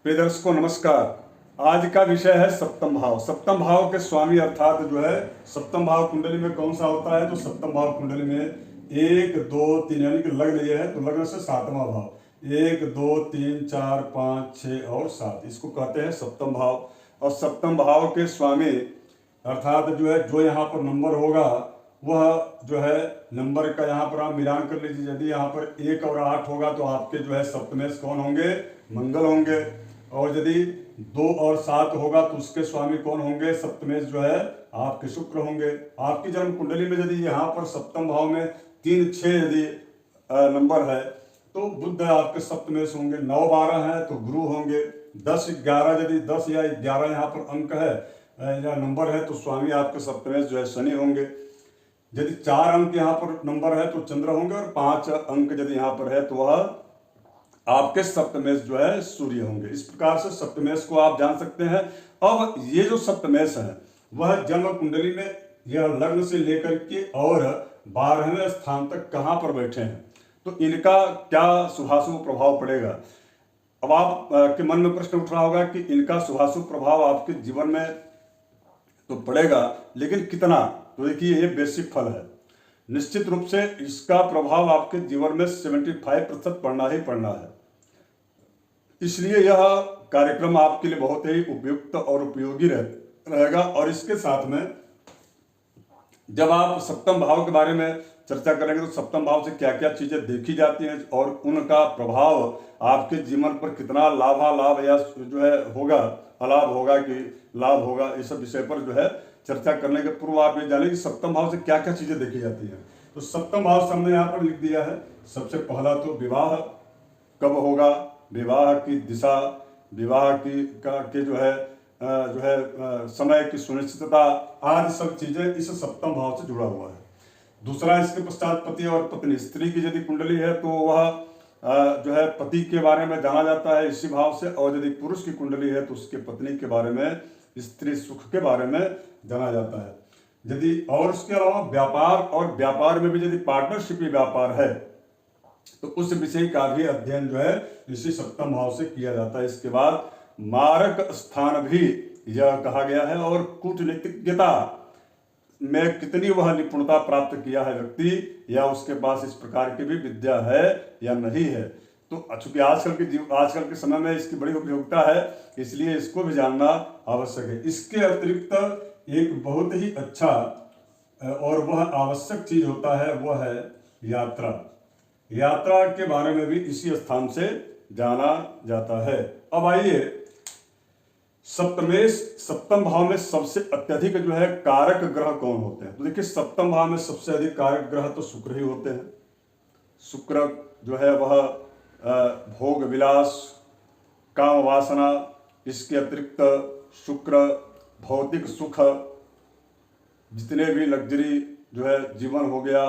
प्रिय दर्शकों नमस्कार। आज का विषय है सप्तम भाव। सप्तम भाव के स्वामी अर्थात जो है सप्तम भाव कुंडली में कौन सा होता है, तो सप्तम भाव कुंडली में 1 2 3 यानी कि लग्न ये है तो लग्न से सातवां भाव 1 2 3 4 5 6 और 7 इसको कहते हैं सप्तम भाव। और सप्तम भाव के स्वामी अर्थात जो है जो यहाँ पर नंबर होगा वह जो है नंबर का यहाँ पर आप मिलान कर लीजिए। यदि यहाँ पर 1 और 8 होगा तो आपके जो है सप्तमेश कौन होंगे, मंगल होंगे। और यदि 2 और 7 होगा तो उसके स्वामी कौन होंगे, सप्तमेश जो है आपके शुक्र होंगे। आपकी जन्म कुंडली में यदि यहाँ पर सप्तम भाव में 3 6 यदि नंबर है तो बुध आपके सप्तमेश होंगे। 9 12 है तो गुरु होंगे। 10 11 यदि 10 या 11 यहाँ पर अंक है या नंबर है तो स्वामी आपके सप्तमेश जो है शनि होंगे। यदि 4 अंक यहाँ पर नंबर है तो चंद्र होंगे और 5 अंक यदि यहाँ पर है तो वह आपके सप्तमेश जो है सूर्य होंगे। इस प्रकार से सप्तमेश को आप जान सकते हैं। अब ये जो सप्तमेश है वह जन्म कुंडली में यह लग्न से लेकर के और 12वें स्थान तक कहाँ पर बैठे हैं, तो इनका क्या शुभाशुभ प्रभाव पड़ेगा। अब आप के मन में प्रश्न उठ रहा होगा कि इनका शुभाशुभ प्रभाव आपके जीवन में तो पड़ेगा, लेकिन कितना। तो देखिए ये बेसिक फल है। निश्चित रूप से इसका प्रभाव आपके जीवन में 75% पड़ना ही पड़ना है। इसलिए यह कार्यक्रम आपके लिए बहुत ही उपयुक्त और उपयोगी रहेगा। और इसके साथ में जब आप सप्तम भाव के बारे में चर्चा करेंगे तो सप्तम भाव से क्या क्या चीजें देखी जाती हैं और उनका प्रभाव आपके जीवन पर कितना लाभालाभ या जो है होगा, अलाभ होगा कि लाभ होगा, इस विषय पर जो है चर्चा करने के पूर्व आप ये जानें कि सप्तम भाव से क्या क्या चीजें देखी जाती हैं। तो सप्तम भाव हमने यहाँ पर लिख दिया है। सबसे पहला तो विवाह कब होगा, विवाह की दिशा, विवाह की के जो है समय की सुनिश्चितता आदि सब चीजें इस सप्तम भाव से जुड़ा हुआ है। दूसरा इसके पश्चात पति और पत्नी, स्त्री की यदि कुंडली है तो वह जो है पति के बारे में जाना जाता है इसी भाव से। और यदि पुरुष की कुंडली है तो उसके पत्नी के बारे में, स्त्री सुख के बारे में जाना जाता है। यदि और उसके अलावा व्यापार, और व्यापार में भी यदि पार्टनरशिप व्यापार है तो उस विषय का भी अध्ययन जो है इसी सप्तम भाव से किया जाता है। इसके बाद मारक स्थान भी यह कहा गया है और कूटनीतिज्ञता में कितनी वह निपुणता प्राप्त किया है व्यक्ति, या उसके पास इस प्रकार की भी विद्या है या नहीं है। तो चूंकि आजकल के समय में इसकी बड़ी उपयोगिता है इसलिए इसको भी जानना आवश्यक है। इसके अतिरिक्त एक बहुत ही अच्छा और वह आवश्यक चीज होता है वह है यात्रा। यात्रा के बारे में भी इसी स्थान से जाना जाता है। अब आइए सप्तम भाव में सबसे अत्यधिक जो है कारक ग्रह कौन होते हैं। तो देखिए सप्तम भाव में सबसे अधिक कारक ग्रह तो शुक्र ही होते हैं। शुक्र जो है वह भोग विलास, काम वासना, इसके अतिरिक्त शुक्र भौतिक सुख, जितने भी लग्जरी जो है जीवन हो गया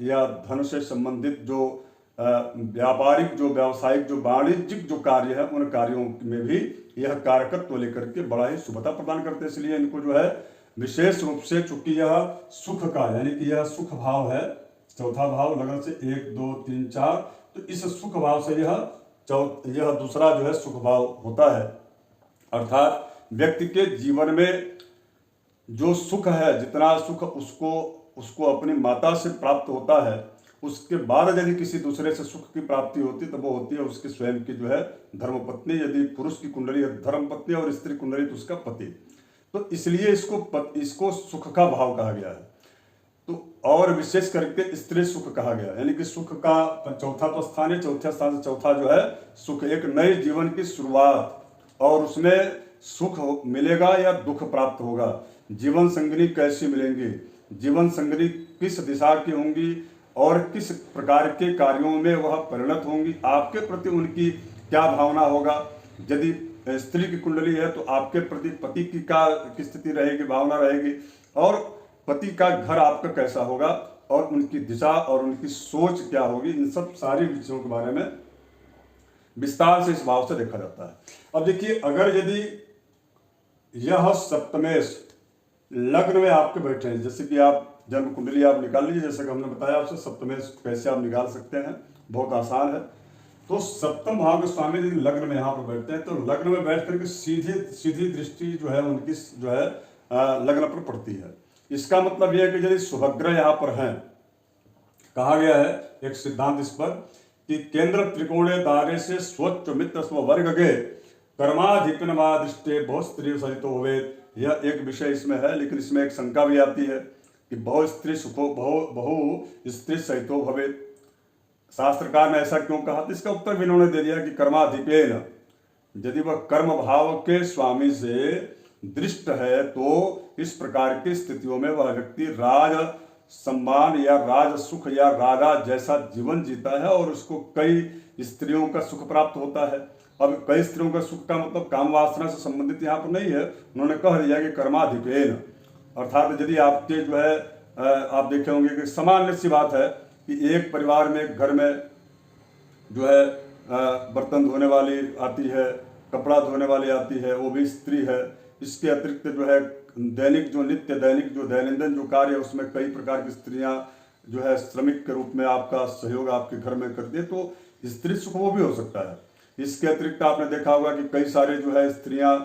या धन से संबंधित जो व्यापारिक जो व्यावसायिक जो वाणिज्यिक जो कार्य है उन कार्यों में भी यह कारकत्व लेकर के बड़ा ही शुभता प्रदान करते हैं। इसलिए इनको जो है विशेष रूप से, चूंकि यह सुख का यानी कि यह सुख भाव है, चौथा भाव लगन से 1 2 3 4, तो इस सुख भाव से यह दूसरा जो है सुख भाव होता है। अर्थात व्यक्ति के जीवन में जो सुख है, जितना सुख उसको अपनी माता से प्राप्त होता है, उसके बाद यदि किसी दूसरे से सुख की प्राप्ति होती तो वो होती है उसकी स्वयं की जो है धर्मपत्नी। यदि पुरुष की कुंडली है धर्मपत्नी और स्त्री कुंडली तो उसका पति। तो इसलिए इसको सुख का भाव कहा गया है। तो और विशेष करके स्त्री सुख कहा गया, यानी कि सुख का चौथा तो स्थान है, चौथे स्थान से चौथा जो है सुख, एक नए जीवन की शुरुआत, और उसमें सुख मिलेगा या दुख प्राप्त होगा। जीवन संगिनी कैसी मिलेंगी, जीवन संगिनी किस दिशा की होंगी और किस प्रकार के कार्यों में वह परिणत होंगी, आपके प्रति उनकी क्या भावना होगा। यदि स्त्री की कुंडली है तो आपके प्रति पति की स्थिति रहेगी, भावना रहेगी, और पति का घर आपका कैसा होगा और उनकी दिशा और उनकी सोच क्या होगी। इन सब सारी विषयों के बारे में विस्तार से इस भाव से देखा जाता है। अब देखिए अगर यदि यह सप्तमेश लग्न में आपके बैठे हैं, जैसे कि आप जन्म कुंडली आप निकाल लीजिए, जैसे कि हमने बताया आपसे सप्तमेश कैसे आप निकाल सकते हैं, बहुत आसान है। तो सप्तम भाव के स्वामी यदि लग्न में यहाँ पर बैठते हैं तो लग्न में बैठ करके सीधी सीधी दृष्टि जो है उनकी जो है लग्न पर पड़ती है। इसका मतलब यह है कि यदि शुभग्रह यहाँ पर हैं, कहा गया है एक सिद्धांत इस पर कि केंद्र त्रिकोणे दारे से स्वच्छ मित्र स्व वर्ग के कर्माधिपनवा दृष्टि बहुत स्त्री सहितो होवे। यह एक विषय इसमें है, लेकिन इसमें एक शंका भी आती है कि बहु स्त्री सुखो बहु स्त्री सहितो भवे। शास्त्रकार ने ऐसा क्यों कहा? तो इसका उत्तर भी इन्होंने दे दिया कि कर्माधिपेन, यदि वह कर्म भाव के स्वामी से दृष्ट है तो इस प्रकार की स्थितियों में वह व्यक्ति राज सम्मान या राज सुख या राजा जैसा जीवन जीता है और उसको कई स्त्रियों का सुख प्राप्त होता है। अब कई स्त्रियों का सुख का मतलब काम वासना से संबंधित यहाँ पर नहीं है। उन्होंने कह दिया कि कर्माधिपेन, अर्थात यदि आपके जो है आप देखे होंगे कि सामान्य सी बात है कि एक परिवार में एक घर में जो है बर्तन धोने वाली आती है, कपड़ा धोने वाली आती है, वो भी स्त्री है। इसके अतिरिक्त जो है दैनिक जो दैनंदिन जो कार्य है उसमें कई प्रकार की स्त्रियां जो है श्रमिक के रूप में आपका सहयोग आपके घर में करती है, तो स्त्री सुख वो भी हो सकता है। इसके अतिरिक्त आपने देखा होगा कि कई सारे जो है स्त्रियां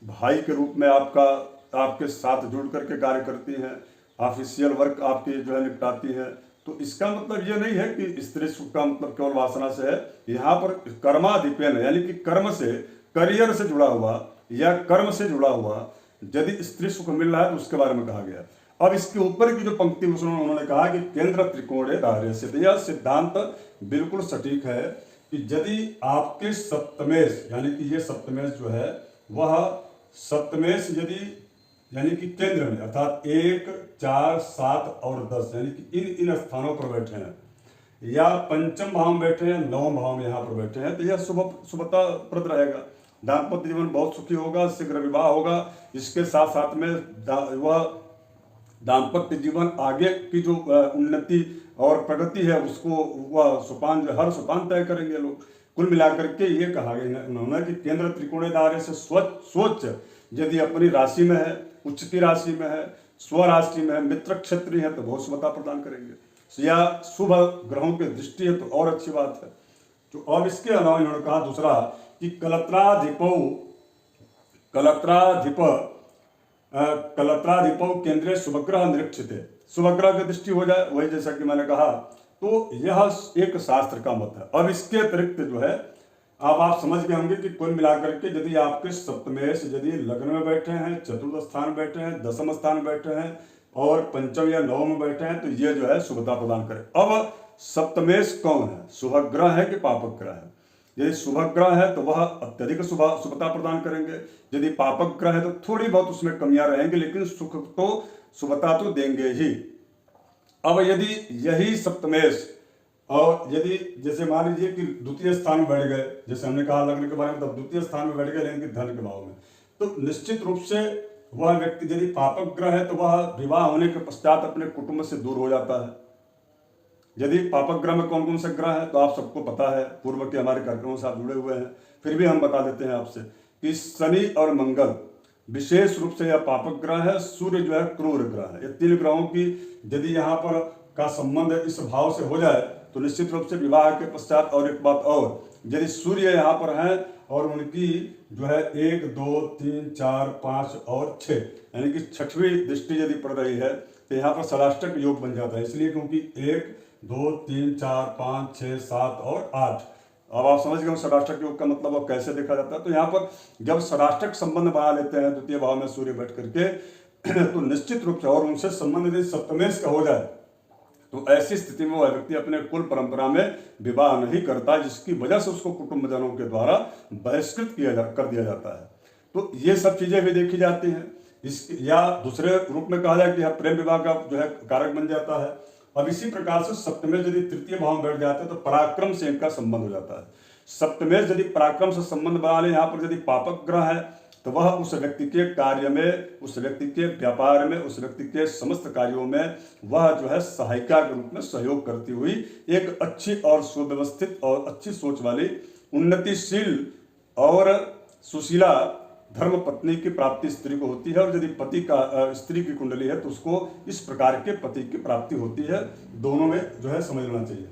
भाई के रूप में आपके साथ जुड़ करके कार्य करती हैं, ऑफिशियल वर्क आपकी जो है निपटाती हैं। तो इसका मतलब ये नहीं है कि स्त्री सुख का मतलब केवल वासना से है। यहाँ पर कर्माधिपेन यानी कि कर्म से, करियर से जुड़ा हुआ या कर्म से जुड़ा हुआ यदि स्त्री सुख मिल रहा है तो उसके बारे में कहा गया। अब इसके ऊपर की जो पंक्ति उन्होंने कहा कि केंद्र त्रिकोणे दारे से, तो यह सिद्धांत बिल्कुल सटीक है कि यदि आपके सप्तमेश यानी कि ये सप्तमेश जो है वह सप्तमेश यदि यानी कि केंद्र में अर्थात 1, 4, 7 और 10 यानी कि इन स्थानों पर बैठे हैं या पंचम भाव में बैठे हैं, नवम भाव में यहाँ पर बैठे हैं, तो यह शुभताप्रद रहेगा। दाम्पत्य जीवन बहुत सुखी होगा, शीघ्र विवाह होगा। इसके साथ साथ में वह दाम्पत्य जीवन आगे की जो उन्नति और प्रगति है उसको वह सोपान जो हर सोपान तय करेंगे लोग। कुल मिलाकर के ये कहा गया उन्होंने कि केंद्र त्रिकोणे दारे से स्वच्छ यदि अपनी राशि में है, उच्च की राशि में है, स्वराशि में है, मित्र क्षेत्रीय है तो बहुत शुभता प्रदान करेंगे। या शुभ ग्रहों की दृष्टि है तो और अच्छी बात है। तो और इसके अलावा इन्होंने कहा दूसरा कि कलत्राधिपो केंद्रीय शुभग्रह निरीक्षित है, शुभग्रह की दृष्टि हो जाए, वही जैसा कि मैंने कहा। तो यह एक शास्त्र का मत है। अब इसके अतिरिक्त जो है अब आप समझ गए होंगे कि कुल मिलाकर के यदि आपके सप्तमेश यदि लग्न में बैठे हैं, चतुर्थ स्थान बैठे हैं, दसम स्थान बैठे हैं और पंचम या नवम में बैठे हैं तो ये जो है शुभता प्रदान करे। अब सप्तमेश कौन है? शुभग्रह है कि पापक ग्रह है? यदि शुभग्रह है तो वह अत्यधिक शुभता प्रदान करेंगे, यदि पापक ग्रह है तो थोड़ी बहुत उसमें कमियां रहेंगी, लेकिन सुख तो शुभता तो देंगे ही। अब यदि यही सप्तमेश और यदि जैसे मान लीजिए कि द्वितीय स्थान में बैठ गए, जैसे हमने कहा लग्न के बारे में, तब द्वितीय स्थान में बैठ गए लेकिन धन के भाव में, तो निश्चित रूप से वह व्यक्ति यदि पापक ग्रह है तो वह विवाह होने के पश्चात अपने कुटुंब से दूर हो जाता है। यदि पापक ग्रह में कौन कौन से ग्रह है तो आप सबको पता है, पूर्व के हमारे कार्यक्रमों से आप जुड़े हुए हैं, फिर भी हम बता देते हैं आपसे कि शनि और मंगल विशेष रूप से यह पापक ग्रह है। सूर्य जो है क्रूर ग्रह है। ये 3 ग्रहों की यदि यहाँ पर का संबंध इस भाव से हो जाए तो निश्चित रूप से विवाह के पश्चात। और एक बात और, यदि सूर्य यहाँ पर है और उनकी जो है 1, 2, 3, 4, 5 और 6 यानी कि 6वीं दृष्टि यदि पड़ रही है तो यहाँ पर षडाष्टक योग बन जाता है। इसलिए क्योंकि 1, 2, 3, 4, 5, 6, 7 और 8। अब आप समझ गए षडाष्टक योग का मतलब अब कैसे देखा जाता है। तो यहाँ पर जब षडाष्टक संबंध बना लेते हैं द्वितीय भाव में सूर्य बैठ करके तो निश्चित रूप से और उनसे संबंध यदि सप्तमेश का हो जाए तो ऐसी स्थिति में वह व्यक्ति अपने कुल परंपरा में विवाह नहीं करता, जिसकी वजह से उसको कुटुंबजनों के द्वारा बहिष्कृत कर दिया जाता है। तो ये सब चीजें भी देखी जाती हैं। या दूसरे रूप में कहा जाए कि प्रेम विवाह का जो है कारक बन जाता है। अब इसी प्रकार से सप्तमेश यदि तृतीय भाव में बैठ जाते हैं तो पराक्रम से इनका संबंध हो जाता है। सप्तमेश यदि पराक्रम से संबंध बना ले, यहाँ पर यदि पापक ग्रह है तो वह उस व्यक्ति के कार्य में, उस व्यक्ति के व्यापार में, उस व्यक्ति के समस्त कार्यों में वह जो है सहायिका के रूप में सहयोग करती हुई एक अच्छी और सुव्यवस्थित और अच्छी सोच वाली उन्नतिशील और सुशीला धर्म पत्नी की प्राप्ति स्त्री को होती है। और यदि पति का स्त्री की कुंडली है तो उसको इस प्रकार के पति की प्राप्ति होती है। दोनों में जो है समझ लेना चाहिए।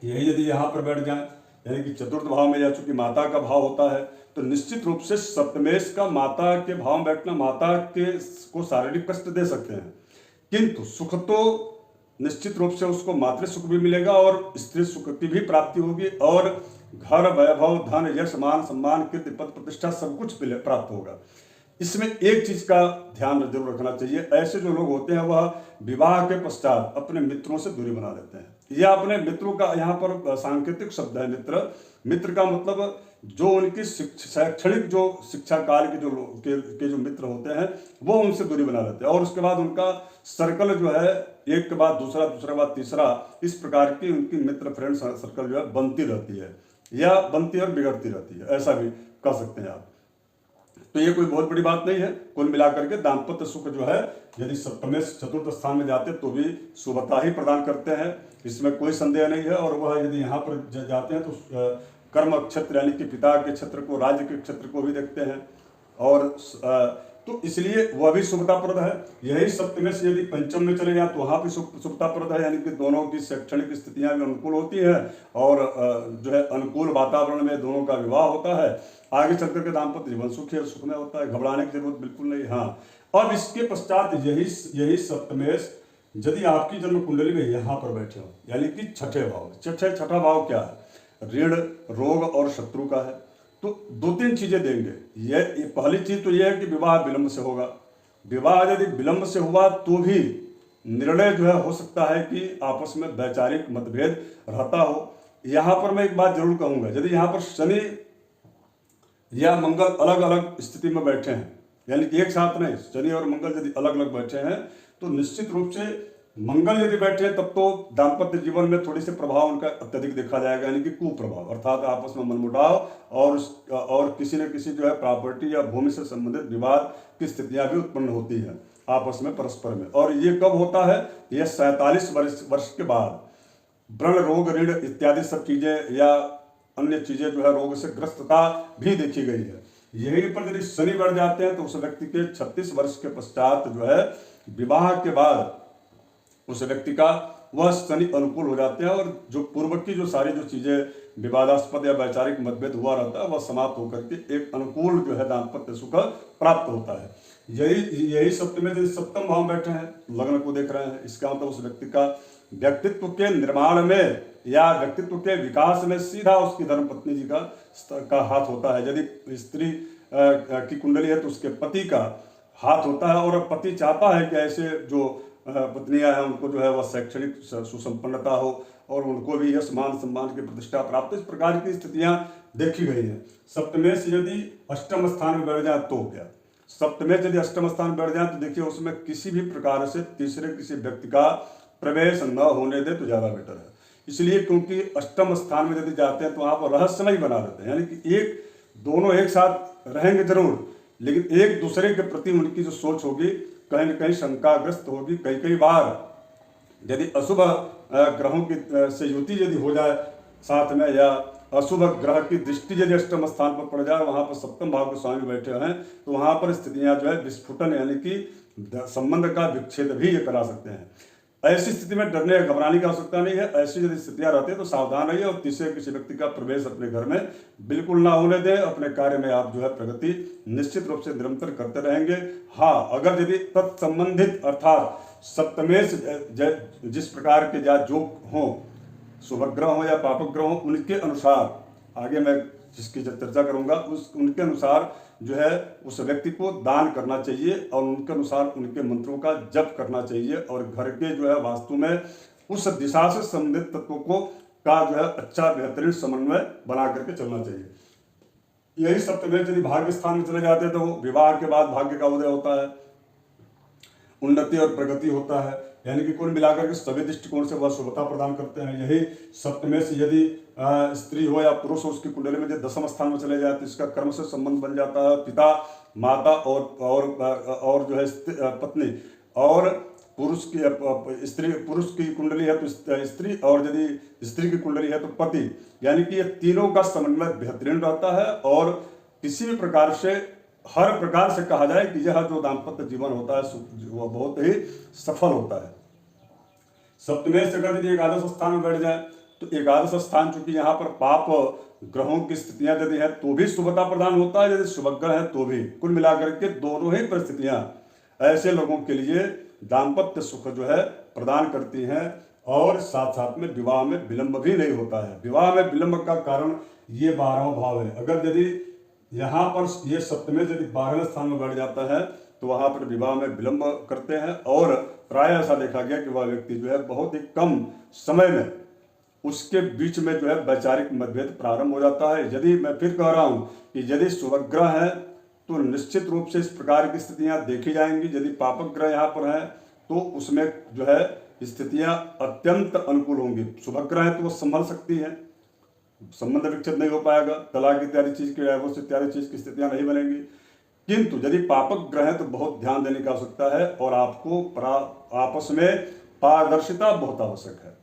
यही यदि यहाँ पर बैठ जाए यानी कि चतुर्थ भाव में या चूंकि माता का भाव होता है, तो निश्चित रूप से सप्तमेश का माता के भाव में बैठना माता के को शारीरिक कष्ट दे सकते हैं, किंतु सुख तो निश्चित रूप से उसको मातृ सुख भी मिलेगा और स्त्री सुख की भी प्राप्ति होगी, और घर, वैभव, धन, यश, मान, सम्मान, कीर्ति, पद, प्रतिष्ठा सब कुछ प्राप्त होगा। इसमें एक चीज का ध्यान जरूर रखना चाहिए, ऐसे जो लोग होते हैं वह विवाह के पश्चात अपने मित्रों से दूरी बना लेते हैं। यह अपने मित्रों का यहाँ पर सांकेतिक शब्द है मित्र। मित्र का मतलब जो उनकी शैक्षणिक जो शिक्षा काल के जो मित्र होते हैं वो उनसे दूरी बना लेते हैं, और उसके बाद उनका सर्कल जो है एक के बाद दूसरा, दूसरे के बाद तीसरा, इस प्रकार की उनकी मित्र फ्रेंड सर्कल जो है बनती रहती है, या बनती और बिगड़ती रहती है, ऐसा भी कह सकते हैं आप। तो ये कोई बहुत बड़ी बात नहीं है। कुल मिलाकर के दाम्पत्य सुख जो है यदि सप्तमेश चतुर्थ स्थान में जाते तो भी शुभता ही प्रदान करते हैं, इसमें कोई संदेह नहीं है। और वह यदि यहाँ पर जाते हैं तो कर्म क्षेत्र यानी कि पिता के क्षेत्र को, राज्य के क्षेत्र को भी देखते हैं, और तो इसलिए वह भी शुभताप्रद है। यही सप्तमेश यदि पंचम में चले जाए तो वहाँ भी शुभताप्रद है, यानी कि दोनों की शैक्षणिक स्थितियाँ भी अनुकूल होती हैं, और जो है अनुकूल वातावरण में दोनों का विवाह होता है। आगे चल करके दाम्पत्य जीवन सुखी और सुखमय होता है, घबराने की जरूरत बिल्कुल नहीं। हाँ, अब इसके पश्चात यही सप्तमेश यदि आपकी जन्म कुंडली में यहाँ पर बैठे हो, यानी कि छठे भाव, छठा भाव क्या है? ऋण, रोग और शत्रु का है। तो दो तीन चीजें देंगे। ये पहली चीज तो यह है कि विवाह विलंब से होगा। विवाह यदि विलंब से हुआ तो भी निर्णय जो है हो सकता है कि आपस में वैचारिक मतभेद रहता हो। यहाँ पर मैं एक बात जरूर कहूँगा, यदि यहाँ पर शनि या मंगल अलग अलग स्थिति में बैठे हैं, यानी कि एक साथ नहीं, शनि और मंगल यदि अलग अलग बैठे हैं, तो निश्चित रूप से मंगल यदि बैठे हैं तब तो दाम्पत्य जीवन में थोड़ी से प्रभाव उनका अत्यधिक देखा जाएगा, यानी कि कुप्रभाव, अर्थात आपस में मनमुटाव और किसी न किसी जो है प्रॉपर्टी या भूमि से संबंधित विवाद की स्थितियां भी उत्पन्न होती हैं आपस में परस्पर में। और ये कब होता है? यह 47 वर्ष के बाद। व्रण, रोग, ऋण इत्यादि सब चीजें या अन्य चीजें जो है रोग से ग्रस्तता भी देखी गई है। यही पर यदि शनि बढ़ जाते हैं तो उस व्यक्ति के 36 वर्ष के पश्चात जो है विवाह के बाद उस व्यक्ति का वह शनि अनुकूल हो जाते हैं, और जो पूर्व की जो सारी जो चीजें विवादास्पद या वैचारिक मतभेद हुआ रहता है वह समाप्त होकर के एक अनुकूल जो है दाम्पत्य सुख प्राप्त होता है। यही सप्तम भाव में बैठे हैं, लग्न को देख रहे हैं, इसका मतलब उस व्यक्ति का व्यक्तित्व के निर्माण में या व्यक्तित्व के विकास में सीधा उसकी धर्मपत्नी जी का हाथ होता है। यदि स्त्री की कुंडली है तो उसके पति का हाथ होता है, और पति चाहता है कि ऐसे जो पत्नियां हैं उनको जो है वह शैक्षणिक सुसंपन्नता हो और उनको भी यश, मान, सम्मान की प्रतिष्ठा प्राप्त, इस प्रकार की स्थितियां देखी गई हैं। सप्तमेश यदि अष्टम स्थान में बैठ जाए तो क्या? सप्तमेश यदि अष्टम स्थान में बैठ जाए तो देखिए उसमें किसी भी प्रकार से तीसरे किसी व्यक्ति का प्रवेश न होने दे तो ज्यादा बेटर है। इसलिए क्योंकि अष्टम स्थान में यदि जाते हैं तो वहां पर रहस्यमय बना देते हैं, यानी कि दोनों एक साथ रहेंगे जरूर, लेकिन एक दूसरे के प्रति उनकी जो सोच होगी कहीं न कहीं शंकाग्रस्त होगी। कई बार यदि अशुभ ग्रहों की से युति यदि हो जाए साथ में, या अशुभ ग्रह की दृष्टि यदि अष्टम स्थान पर पड़ जाए, वहां पर सप्तम भाव के स्वामी बैठे हैं, तो वहां पर स्थितियां जो है विस्फुटन यानी कि संबंध का विच्छेद भी ये करा सकते हैं। ऐसी स्थिति में डरने या घबराने की आवश्यकता नहीं है। ऐसी यदि स्थितियां रहती है तो सावधान रहिए, और तीसरे किसी व्यक्ति का प्रवेश अपने घर में बिल्कुल ना होने दें। अपने कार्य में आप जो है प्रगति निश्चित रूप से निरंतर करते रहेंगे। हाँ, अगर यदि तत्संबंधित अर्थात सप्तमेश जिस प्रकार के या जो हों, शुभ ग्रह हो या पापक ग्रह हो, उनके अनुसार आगे मैं जिसकी चर्चा करूंगा उनके अनुसार जो है उस व्यक्ति को दान करना चाहिए, और उनके अनुसार उनके मंत्रों का जप करना चाहिए, और घर के जो है वास्तु में उस दिशा से संबंधित तत्वों को का जो है अच्छा बेहतरीन समन्वय बना करके चलना चाहिए। यही सप्तमेश यदि भाग्य स्थान में चले जाते हैं तो विवाह के बाद भाग्य का उदय होता है, उन्नति और प्रगति होता है, यानी कि कुल मिलाकर के सभी दृष्टिकोण से वह शुभता प्रदान करते हैं। यही सप्तमेश यदि स्त्री हो या पुरुष हो उसकी कुंडली में जब 10वें स्थान में चले जाए तो इसका कर्म से संबंध बन जाता है। पिता, माता और जो है पत्नी, और पुरुष की कुंडली है तो स्त्री, और यदि स्त्री की कुंडली है तो पति, यानी कि ये तीनों का समन्वय बेहतरीन रहता है, और किसी भी प्रकार से हर प्रकार से कहा जाए कि यह जो दाम्पत्य जीवन होता है वह बहुत ही सफल होता है। सप्तमेश अगर यदि एकादश स्थान में बैठ जाए तो एकादश स्थान चूंकि यहाँ पर पाप ग्रहों की स्थितियां यदि है तो भी शुभता प्रदान होता है, यदि शुभ ग्रह है तो भी। कुल मिलाकर के दोनों ही परिस्थितियां ऐसे लोगों के लिए दाम्पत्य सुख जो है प्रदान करती हैं, और साथ साथ में विवाह में विलंब भी नहीं होता है। विवाह में विलंब का कारण ये 12वां भाव है। अगर यदि यहाँ पर ये सप्तमे यदि 12वें स्थान में बढ़ जाता है तो वहाँ पर विवाह में विलंब करते हैं, और प्राय ऐसा देखा गया कि वह व्यक्ति जो है बहुत ही कम समय में उसके बीच में जो है वैचारिक मतभेद प्रारंभ हो जाता है। यदि मैं फिर कह रहा हूँ कि यदि शुभग्रह है तो निश्चित रूप से इस प्रकार की स्थितियां देखी जाएंगी। यदि पापक ग्रह यहाँ पर है तो उसमें जो है स्थितियां अत्यंत अनुकूल होंगी। शुभग्रह है तो वो संभल सकती है, संबंध विच्छेद नहीं हो पाएगा, तलाक इत्यादि चीज की, डाइवोर्स इत्यादि चीज की स्थितियां नहीं बनेंगी। किंतु यदि पापक ग्रह है तो बहुत ध्यान देने की आवश्यकता है, और आपको आपस में पारदर्शिता बहुत आवश्यक है।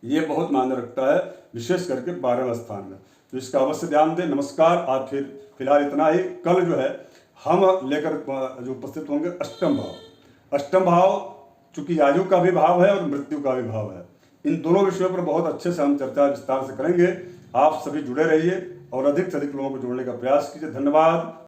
ये बहुत मायने रखता है, विशेष करके 12वें स्थान में, तो इसका अवश्य ध्यान दें। नमस्कार। आज फिलहाल इतना ही। कल जो है हम लेकर जो उपस्थित होंगे अष्टम भाव। अष्टम भाव चूंकि आयु का भी भाव है और मृत्यु का भी भाव है। इन दोनों विषयों पर बहुत अच्छे से हम चर्चा विस्तार से करेंगे। आप सभी जुड़े रहिए और अधिक से अधिक लोगों को जोड़ने का प्रयास कीजिए। धन्यवाद।